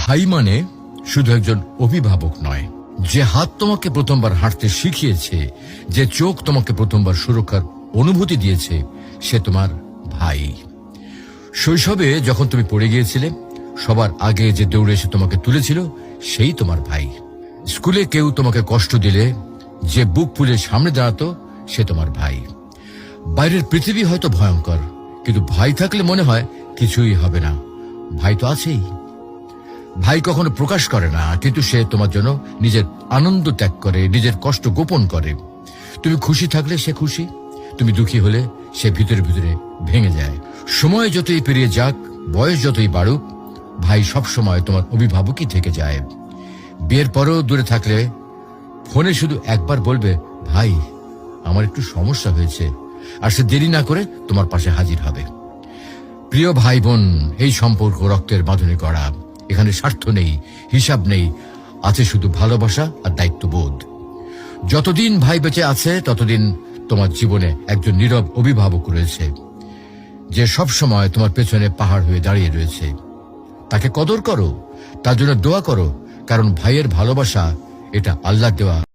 ভাই মানে শুধু একজন অভিভাবক নয়, যে হাত তোমাকে প্রথমবার হাঁটতে শিখিয়েছে, যে চোখ তোমাকে প্রথমবার সুরক্ষার অনুভূতি দিয়েছে, সে তোমার ভাই। শৈশবে যখন তুমি পড়ে গিয়েছিলে, সবার আগে যে দৌড়ে এসে তোমাকে তুলেছিল, সেই তোমার ভাই। স্কুলে কেউ তোমাকে কষ্ট দিলে যে বুক ফুলে সামনে দাঁড়াতো, সে তোমার ভাই। বাইরের পৃথিবী হয়তো ভয়ঙ্কর, কিন্তু ভাই থাকলে মনে হয় কিছুই হবে না। ভাই তো আছেই। ভাই কখনো প্রকাশ করে না, কিন্তু সে তোমার জন্য নিজের আনন্দ ত্যাগ করে, নিজের কষ্ট গোপন করে। তুমি খুশি থাকলে সে খুশি, তুমি দুঃখী হলে সে ভিতরে ভিতরে ভেঙে যায়। সময় যতই পেরিয়ে যাক, বয়স যতই বাড়ুক, ভাই সবসময় তোমার অভিভাবকই থেকে যায়। বিয়ের পরেও দূরে থাকলে ফোনে শুধু একবার বলবে, ভাই আমার একটু সমস্যা হয়েছে, আর সে দেরি না করে তোমার পাশে হাজির হবে। প্রিয় ভাই বোন, এই সম্পর্ক রক্তের বাঁধনে করা। এখানে স্বার্থ নেই, হিসাব নেই, আছে শুধু ভালোবাসা আর দায়িত্ববোধ। যতদিন ভাই বেঁচে আছে, ততদিন তোমার জীবনে একজন নীরব অভিভাবক রয়েছে, যে সব সময় তোমার পেছনে পাহাড় হয়ে দাঁড়িয়ে রয়েছে। তাকে কদর করো, তার জন্য দোয়া করো, কারণ ভাইয়ের ভালোবাসা এটা আল্লাহর দেওয়া